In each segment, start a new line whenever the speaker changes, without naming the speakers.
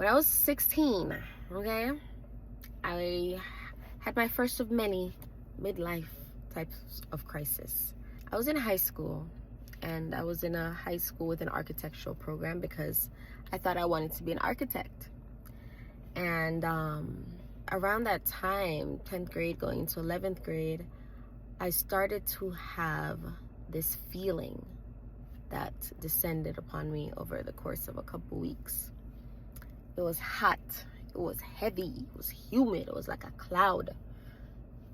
When I was 16, okay, I had my first of many midlife types of crisis. I was in high school, and I was in a high school with an architectural program because I thought I wanted to be an architect. And around that time, 10th grade going into 11th grade, I started to have this feeling that descended upon me over the course of a couple weeks. It was hot, it was heavy, it was humid, it was like a cloud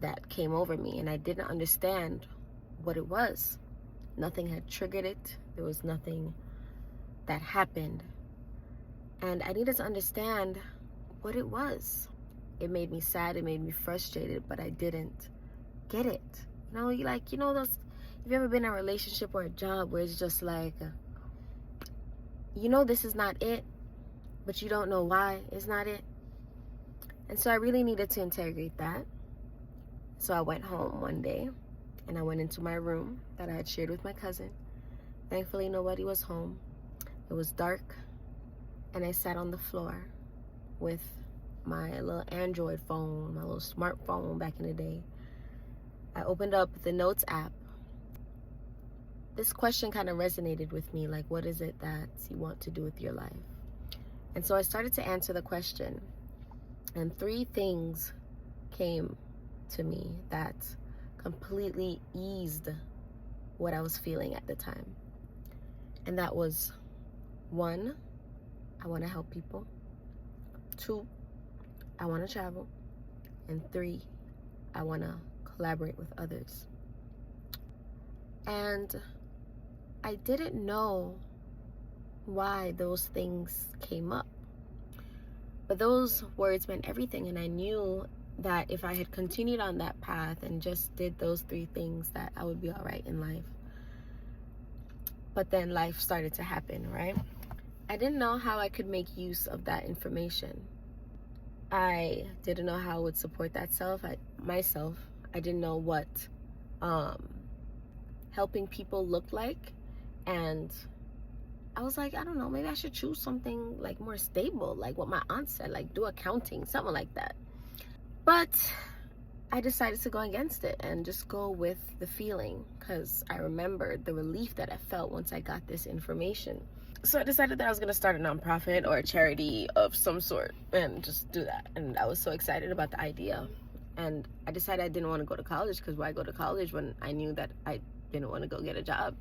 that came over me, and I didn't understand what it was. Nothing had triggered it. There was nothing that happened, and I needed to understand what it was. It made me sad, it made me frustrated, but I didn't get it. Those, have you ever been in a relationship or a job where it's just like, this is not it, but you don't know why it's not it? And so I really needed to integrate that. So I went home one day and I went into my room that I had shared with my cousin. Thankfully, nobody was home. It was dark, and I sat on the floor with my little Android phone, my little smartphone back in the day. I opened up the Notes app. This question kind of resonated with me, like, what is it that you want to do with your life? And so I started to answer the question, and 3 things came to me that completely eased what I was feeling at the time. And that was, 1, I want to help people. 2, I want to travel. And 3, I want to collaborate with others. And I didn't know why those things came up, but those words meant everything, and I knew that if I had continued on that path and just did those 3 things, that I would be all right in life. But then life started to happen, right? I didn't know how I could make use of that information. I didn't know how I would support myself. I didn't know what helping people looked like, and I was like, I don't know, maybe I should choose something like more stable, like what my aunt said, like do accounting, something like that. But I decided to go against it and just go with the feeling, because I remembered the relief that I felt once I got this information. So I decided that I was going to start a nonprofit or a charity of some sort and just do that. And I was so excited about the idea. And I decided I didn't want to go to college, because why go to college when I knew that I didn't want to go get a job?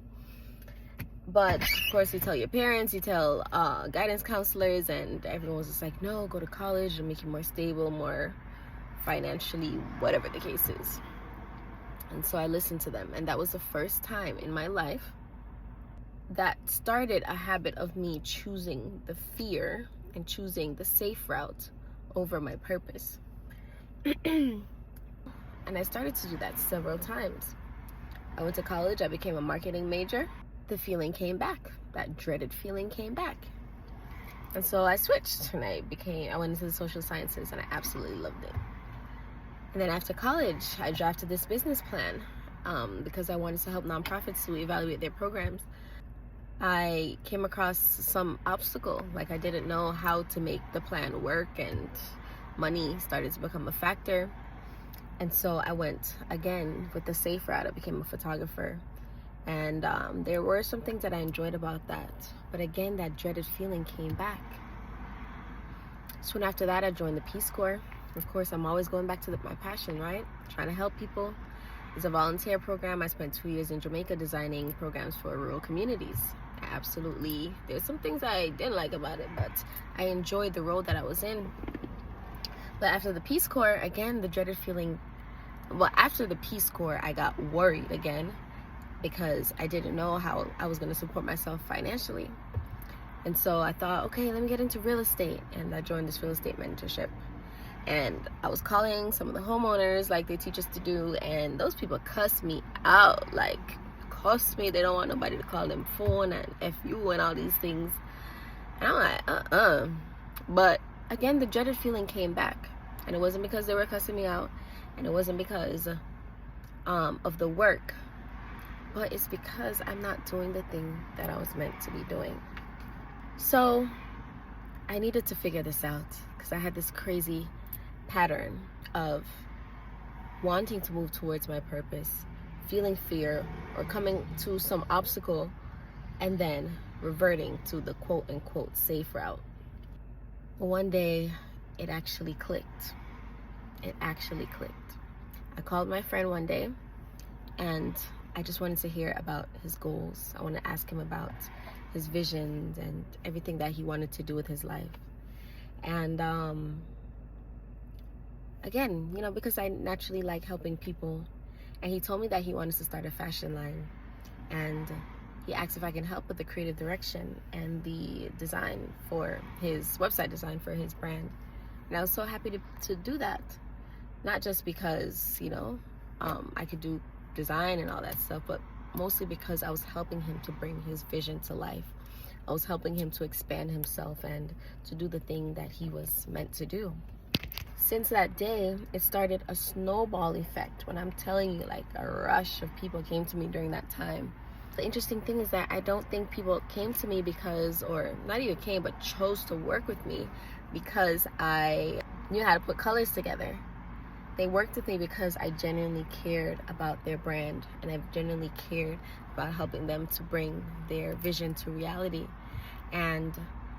But of course, you tell your parents, you tell guidance counselors, and everyone was just like, no, go to college, it'll make you more stable, more financially, whatever the case is. And so I listened to them, and that was the first time in my life that started a habit of me choosing the fear and choosing the safe route over my purpose. And I started to do that several times. I went to college, I became a marketing major. The feeling came back. That dreaded feeling came back. And so I switched, and I went into the social sciences, and I absolutely loved it. And then after college, I drafted this business plan because I wanted to help nonprofits to evaluate their programs. I came across some obstacle, like I didn't know how to make the plan work, and money started to become a factor. And so I went again with the safe route. I became a photographer. And there were some things that I enjoyed about that. But again, that dreaded feeling came back. Soon after that, I joined the Peace Corps. Of course, I'm always going back to my passion, right? Trying to help people. It's a volunteer program. I spent 2 years in Jamaica designing programs for rural communities. There's some things I didn't like about it, but I enjoyed the role that I was in. But after the Peace Corps, again, the dreaded feeling. Well, after the Peace Corps, I got worried again, because I didn't know how I was going to support myself financially. And so I thought, okay, let me get into real estate. And I joined this real estate mentorship. And I was calling some of the homeowners like they teach us to do, and those people cuss me out, like cuss me. They don't want nobody to call them phone and FU and all these things. And I'm like, But again, the dreaded feeling came back. And it wasn't because they were cussing me out, and it wasn't because of the work, but it's because I'm not doing the thing that I was meant to be doing. So I needed to figure this out because I had this crazy pattern of wanting to move towards my purpose, feeling fear, or coming to some obstacle, and then reverting to the quote unquote safe route. But one day, it actually clicked. It actually clicked. I called my friend one day, and I just wanted to hear about his goals. I wanted to ask him about his visions and everything that he wanted to do with his life. And again, because I naturally like helping people, and he told me that he wanted to start a fashion line, and he asked if I can help with the creative direction and the design for his website design for his brand. And I was so happy to do that. Not just because, I could do design and all that stuff, but mostly because I was helping him to bring his vision to life. I was helping him to expand himself and to do the thing that he was meant to do. Since that day, it started a snowball effect. When I'm telling you, like, a rush of people came to me during that time. The interesting thing is that I don't think people came to me because, or not even came, but chose to work with me because I knew how to put colors together. They worked with me because I genuinely cared about their brand, and I genuinely cared about helping them to bring their vision to reality. And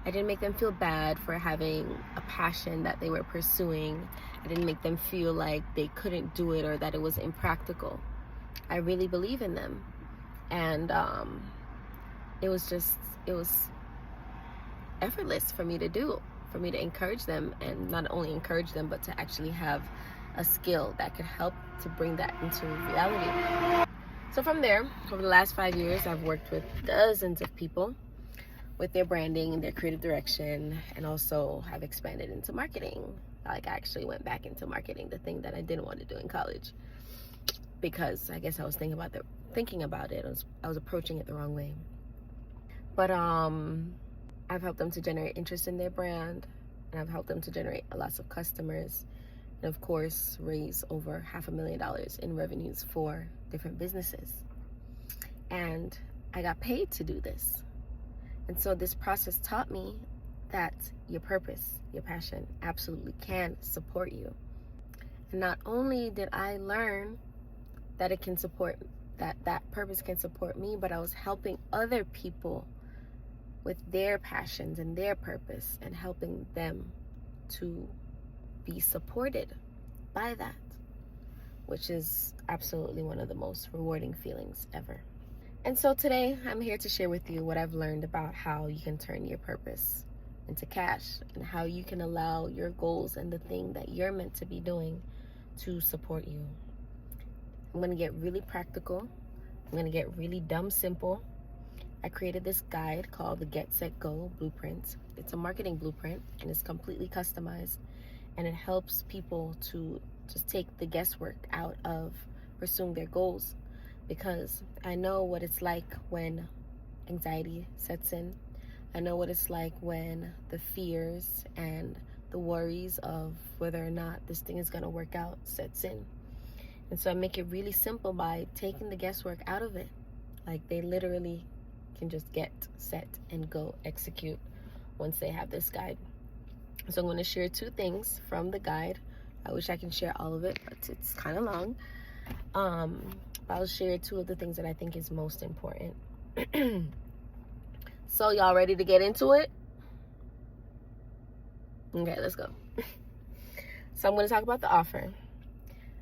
I didn't make them feel bad for having a passion that they were pursuing. I didn't make them feel like they couldn't do it or that it was impractical. I really believe in them. And it was effortless for me to do, for me to encourage them, and not only encourage them, but to actually have a skill that could help to bring that into reality. So from there, over the last 5 years, I've worked with dozens of people with their branding and their creative direction, and also have expanded into marketing. Like, I actually went back into marketing, the thing that I didn't want to do in college, because I guess I was thinking about it. I was approaching it the wrong way. But I've helped them to generate interest in their brand, and I've helped them to generate lots of customers, and of course raise over $500,000 in revenues for different businesses. And I got paid to do this. And so this process taught me that your purpose, your passion, absolutely can support you. And not only did I learn that it can support, that purpose can support me, but I was helping other people with their passions and their purpose, and helping them to be supported by that, which is absolutely one of the most rewarding feelings ever. And so today, I'm here to share with you what I've learned about how you can turn your purpose into cash, and how you can allow your goals and the thing that you're meant to be doing to support you. I'm going to get really practical. I'm going to get really dumb simple. I created this guide called the Get Set Go Blueprint. It's a marketing blueprint, and it's completely customized, and it helps people to just take the guesswork out of pursuing their goals. Because I know what it's like when anxiety sets in. I know what it's like when the fears and the worries of whether or not this thing is going to work out sets in. And so I make it really simple by taking the guesswork out of it. Like, they literally can just get set and go execute once they have this guide. So I'm going to share 2 things from the guide. I wish I can share all of it, but it's kind of long. I'll share 2 of the things that I think is most important. So y'all ready to get into it? Okay, let's go. So I'm going to talk about the offer.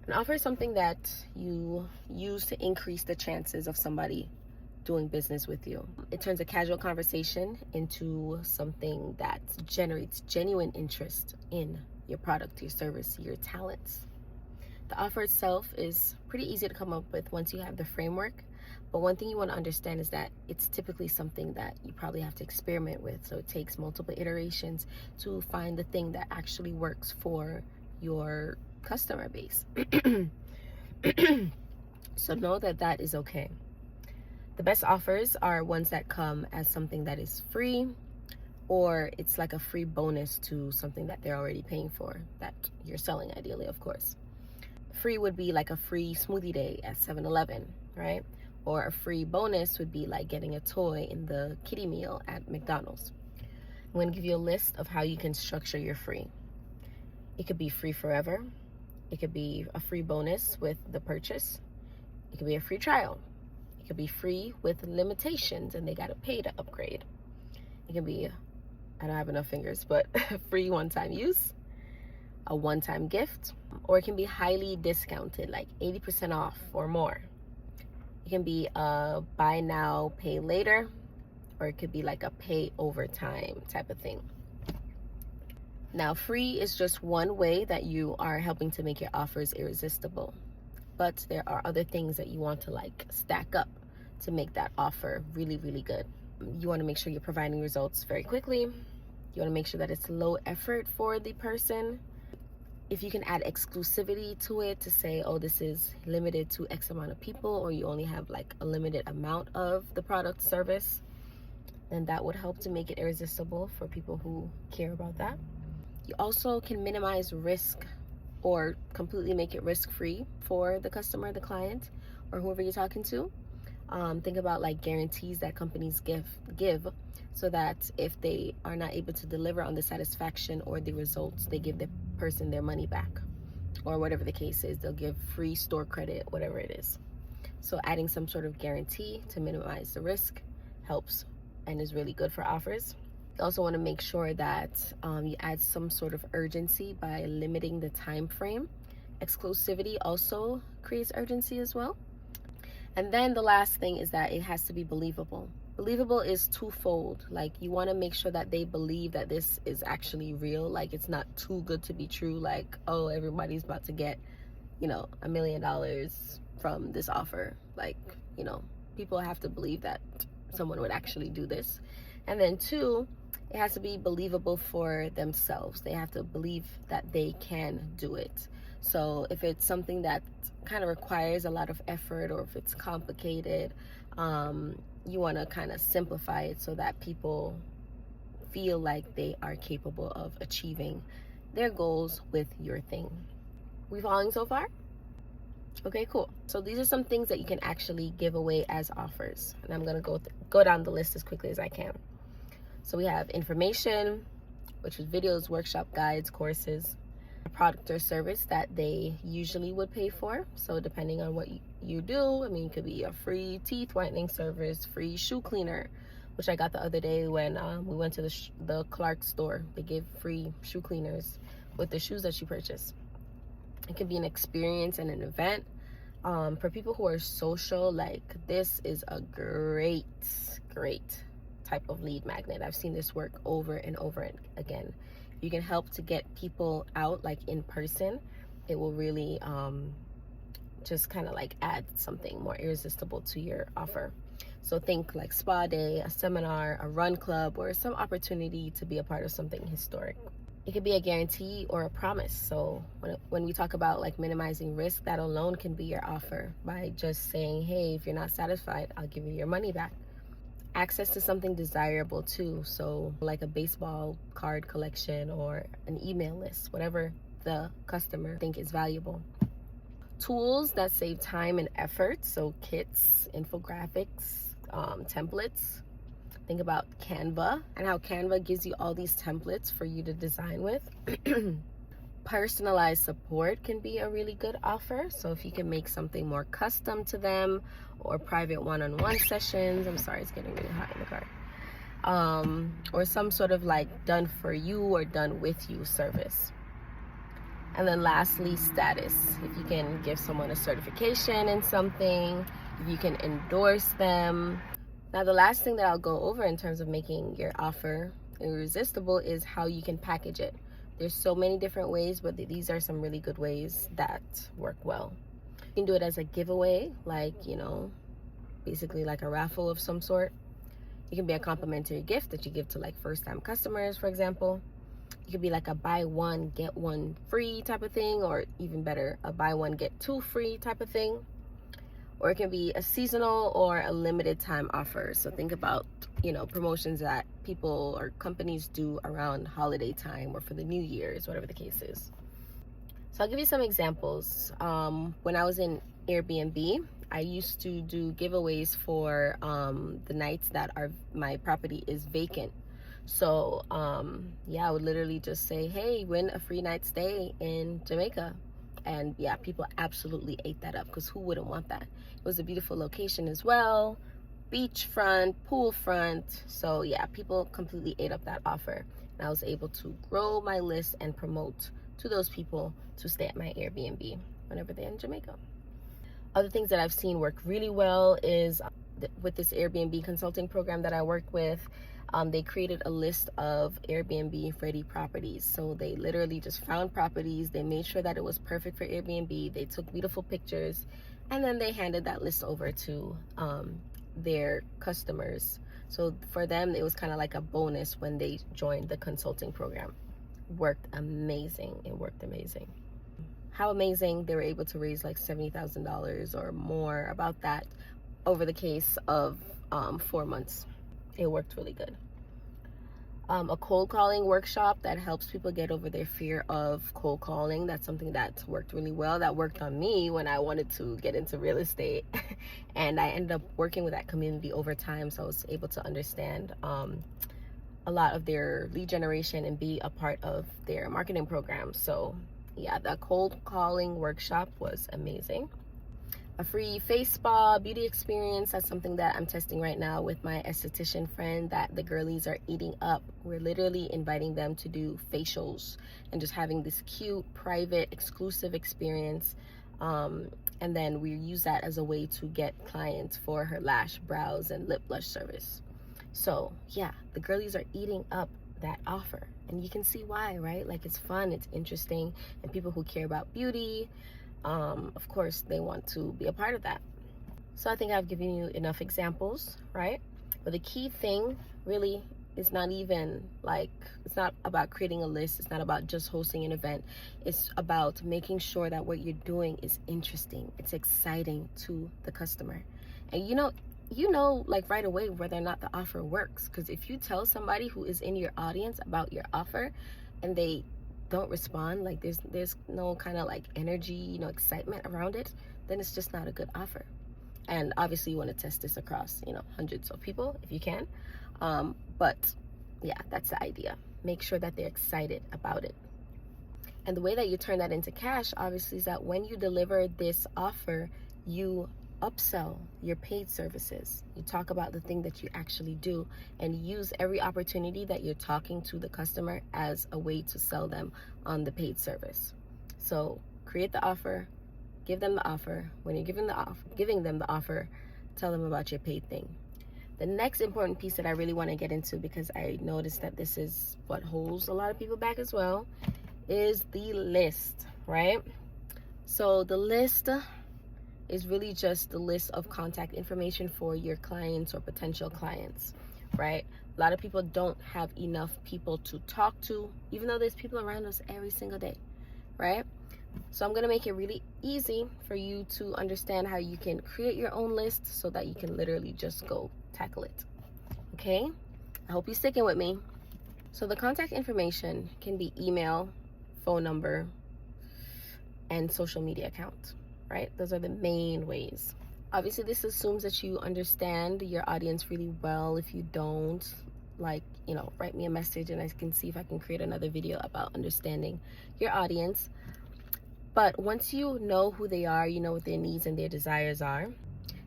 An offer is something that you use to increase the chances of somebody doing business with you. It turns a casual conversation into something that generates genuine interest in your product, your service, your talents. The offer itself is pretty easy to come up with once you have the framework, but one thing you want to understand is that it's typically something that you probably have to experiment with. So it takes multiple iterations to find the thing that actually works for your customer base. So know that that is okay. The best offers are ones that come as something that is free, or it's like a free bonus to something that they're already paying for, that you're selling, ideally, of course. Free would be like a free smoothie day at 7-Eleven, right? Or a free bonus would be like getting a toy in the kiddie meal at McDonald's. I'm going to give you a list of how you can structure your free. It could be free forever. It could be a free bonus with the purchase. It could be a free trial. It could be free with limitations and they got to pay to upgrade. It can be, I don't have enough fingers, but free one-time use, a one-time gift, or it can be highly discounted, like 80% off or more. It can be a buy now, pay later, or it could be like a pay over time type of thing. Now, free is just one way that you are helping to make your offers irresistible. But there are other things that you want to like stack up to make that offer really, really good. You want to make sure you're providing results very quickly. You want to make sure that it's low effort for the person. If you can add exclusivity to it to say, oh, this is limited to X amount of people, or you only have like a limited amount of the product service, then that would help to make it irresistible for people who care about that. You also can minimize risk or completely make it risk-free for the customer, the client, or whoever you're talking to. Think about like guarantees that companies give so that if they are not able to deliver on the satisfaction or the results, they give the person their money back, or whatever the case is. They'll give free store credit, whatever it is. So adding some sort of guarantee to minimize the risk helps and is really good for offers. You also want to make sure that you add some sort of urgency by limiting the time frame. Exclusivity also creates urgency as well. And then the last thing is that it has to be believable. Believable is twofold. Like, you want to make sure that they believe that this is actually real. Like, it's not too good to be true. Like, oh, everybody's about to get, $1 million from this offer. Like, people have to believe that someone would actually do this. And then two, it has to be believable for themselves. They have to believe that they can do it. So if it's something that kind of requires a lot of effort, or if it's complicated, you want to kind of simplify it so that people feel like they are capable of achieving their goals with your thing. We following so far? Okay, cool. So these are some things that you can actually give away as offers, and I'm gonna go down the list as quickly as I can. So we have information, which is videos, workshop guides, courses, a product or service that they usually would pay for. So depending on what you do, it could be a free teeth whitening service, free shoe cleaner, which I got the other day when we went to the Clark store. They gave free shoe cleaners with the shoes that you purchase. It could be an experience and an event. For people who are social, like, this is a great type of lead magnet. I've seen this work over and over again. You can help to get people out, like, in person. It will really just kind of like add something more irresistible to your offer. So think like spa day, a seminar, a run club, or some opportunity to be a part of something historic. It could be a guarantee or a promise. So when we talk about like minimizing risk, that alone can be your offer by just saying, hey, if you're not satisfied, I'll give you your money back. Access to something desirable too. So like a baseball card collection or an email list, whatever the customer think is valuable. Tools that save time and effort. So kits, infographics, templates. Think about Canva and how Canva gives you all these templates for you to design with. Personalized support can be a really good offer. So if you can make something more custom to them, or private one-on-one sessions. I'm sorry, it's getting really hot in the car. Or some sort of like done for you or done with you service. And then lastly, status. If you can give someone a certification in something, if you can endorse them. Now, the last thing that I'll go over in terms of making your offer irresistible is how you can package it. There's so many different ways, but these are some really good ways that work well. You can do it as a giveaway, like, basically like a raffle of some sort. It can be a complimentary gift that you give to like first-time customers, for example. It could be like a buy one, get one free type of thing, or even better, a buy one, get two free type of thing. Or it can be a seasonal or a limited time offer. So think about, promotions that people or companies do around holiday time or for the New Year's, whatever the case is. So I'll give you some examples. When I was in Airbnb, I used to do giveaways for the nights that my property is vacant. So yeah, I would literally just say, hey, win a free night stay in Jamaica. And yeah, people absolutely ate that up, because who wouldn't want that? It was a beautiful location as well, beachfront, pool front. So yeah, people completely ate up that offer. And I was able to grow my list and promote to those people to stay at my Airbnb whenever they're in Jamaica. Other things that I've seen work really well is with this Airbnb consulting program that I work with, they created a list of Airbnb ready properties. So they literally just found properties, they made sure that it was perfect for Airbnb, they took beautiful pictures, and then they handed that list over to their customers. So for them, it was kind of like a bonus when they joined the consulting program. Worked amazing. It worked amazing. How amazing, they were able to raise like $70,000 or more, about that, over the case of 4 months. It worked really good. A cold calling workshop that helps people get over their fear of cold calling. That's something that worked really well. That worked on me when I wanted to get into real estate. And I ended up working with that community over time, so I was able to understand a lot of their lead generation and be a part of their marketing program. So yeah, the cold calling workshop was amazing. A free face spa beauty experience, that's something that I'm testing right now with my esthetician friend that the girlies are eating up. We're literally inviting them to do facials and just having this cute, private, exclusive experience. And then we use that as a way to get clients for her lash, brows, and lip blush service. So yeah, the girlies are eating up that offer, and you can see why, right? Like, it's fun, it's interesting, and people who care about beauty, of course, they want to be a part of that. So I think I've given you enough examples, right? But the key thing really is not even like, it's not about creating a list, it's not about just hosting an event, it's about making sure that what you're doing is interesting, it's exciting to the customer. And you know like right away whether or not the offer works, because if you tell somebody who is in your audience about your offer and they don't respond, like there's no kind of like energy, excitement around it, then it's just not a good offer. And obviously you want to test this across hundreds of people if you can, but yeah, that's the idea. Make sure that they're excited about it. And the way that you turn that into cash, obviously, is that when you deliver this offer, you upsell your paid services. You talk about the thing that you actually do and use every opportunity that you're talking to the customer as a way to sell them on the paid service. So create the offer, give them the offer. When you're giving them the offer, tell them about your paid thing. The next important piece that I really want to get into, because I noticed that this is what holds a lot of people back as well, is the list, right? So the list is really just the list of contact information for your clients or potential clients, right? A lot of people don't have enough people to talk to, even though there's people around us every single day, right? So I'm going to make it really easy for you to understand how you can create your own list so that you can literally just go tackle it. Okay? I hope you're sticking with me. So the contact information can be email, phone number, and social media account, right? Those are the main ways. Obviously, this assumes that you understand your audience really well. If you don't, write me a message and I can see if I can create another video about understanding your audience. But once you know who they are, you know what their needs and their desires are,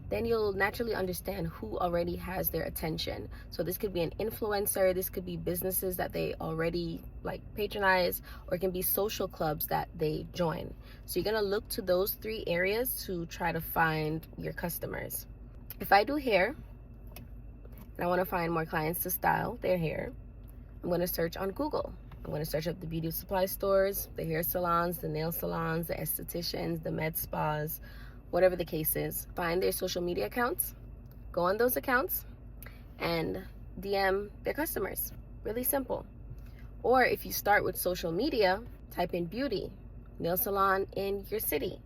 then you'll naturally understand who already has their attention. So this could be an influencer, this could be businesses that they already patronize, or it can be social clubs that they join. So you're gonna look to those 3 areas to try to find your customers. If I do hair and I wanna find more clients to style their hair, I'm gonna search on Google. I'm gonna search up the beauty supply stores, the hair salons, the nail salons, the estheticians, the med spas, whatever the case is. Find their social media accounts, go on those accounts, and DM their customers. Really simple. Or if you start with social media, type in beauty, nail salon in your city,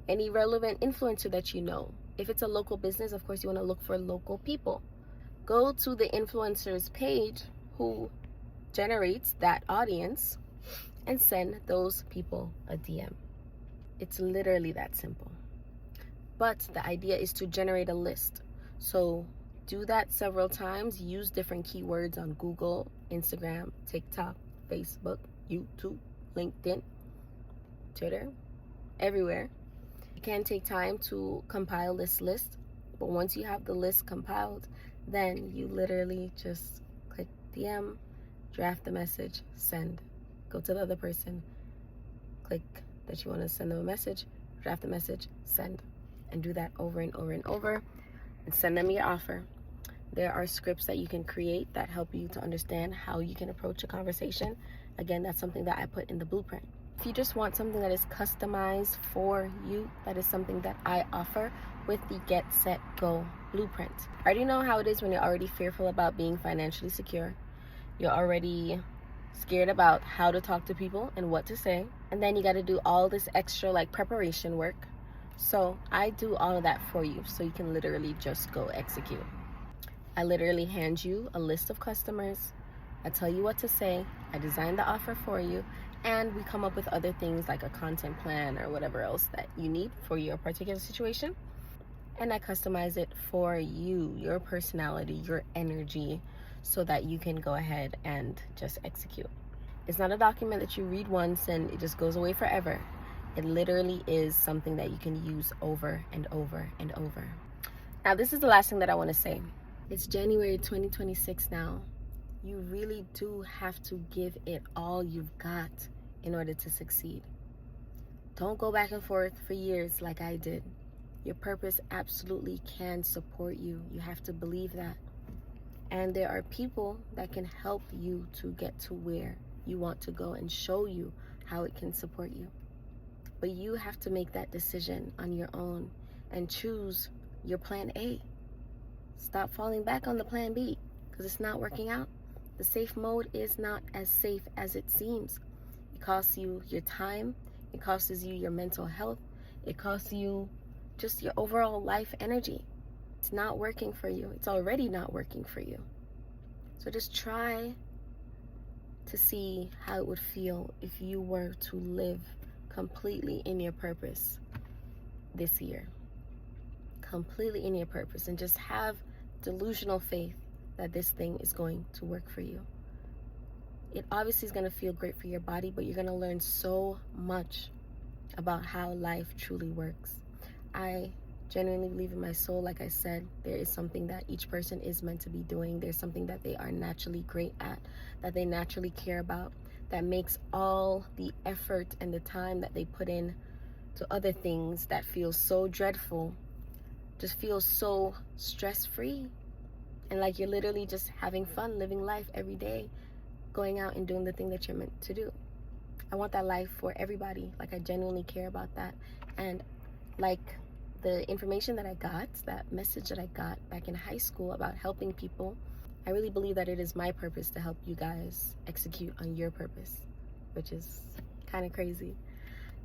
any relevant influencer that you know. If it's a local business, of course, you want to look for local people. Go to the influencer's page who generates that audience and send those people a DM. It's literally that simple. But the idea is to generate a list. So do that several times, use different keywords on Google, Instagram, TikTok, Facebook, YouTube, LinkedIn, Twitter, everywhere. It can take time to compile this list, but once you have the list compiled, then you literally just click DM, draft the message, send. Go to the other person, click that you want to send them a message, draft the message, send. And do that over and over and over, and send them your offer. There are scripts that you can create that help you to understand how you can approach a conversation. Again, that's something that I put in the blueprint. If you just want something that is customized for you, that is something that I offer with the Get Set Go blueprint. I already know how it is when you're already fearful about being financially secure. You're already scared about how to talk to people and what to say. And then you got to do all this extra like preparation work. So I do all of that for you, so you can literally just go execute. I literally hand you a list of customers. I tell you what to say. I design the offer for you. And we come up with other things like a content plan or whatever else that you need for your particular situation. And I customize it for you, your personality, your energy, so that you can go ahead and just execute. It's not a document that you read once and it just goes away forever. It literally is something that you can use over and over and over. Now, this is the last thing that I want to say. It's January 2026 now. You really do have to give it all you've got in order to succeed. Don't go back and forth for years like I did. Your purpose absolutely can support you. You have to believe that. And there are people that can help you to get to where you want to go and show you how it can support you. But you have to make that decision on your own and choose your plan A. Stop falling back on the plan B because it's not working out. The safe mode is not as safe as it seems. It costs you your time. It costs you your mental health. It costs you just your overall life energy. It's not working for you. It's already not working for you. So just try to see how it would feel if you were to live completely in your purpose this year. Completely in your purpose, and just have delusional faith that this thing is going to work for you. It obviously is going to feel great for your body, but you're going to learn so much about how life truly works. I genuinely believe in my soul. Like I said, there is something that each person is meant to be doing. There's something that they are naturally great at, that they naturally care about, that makes all the effort and the time that they put in to other things that feel so dreadful just feel so stress-free, and like you're literally just having fun, living life every day, going out and doing the thing that you're meant to do. I want that life for everybody. Like, I genuinely care about that. And like the information that I got, that message that I got back in high school about helping people, I really believe that it is my purpose to help you guys execute on your purpose, which is kind of crazy.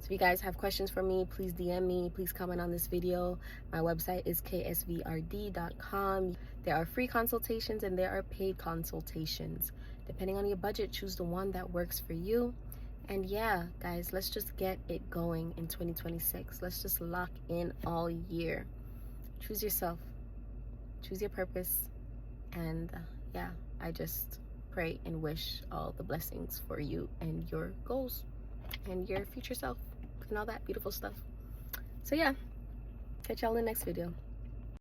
So if you guys have questions for me, please DM me, please comment on this video. My website is ksvrd.com. There are free consultations and there are paid consultations. Depending on your budget, choose the one that works for you. And yeah, guys, let's just get it going in 2026. Let's just lock in all year. Choose yourself, choose your purpose. And yeah, I just pray and wish all the blessings for you and your goals and your future self and all that beautiful stuff. So yeah, catch y'all in the next video.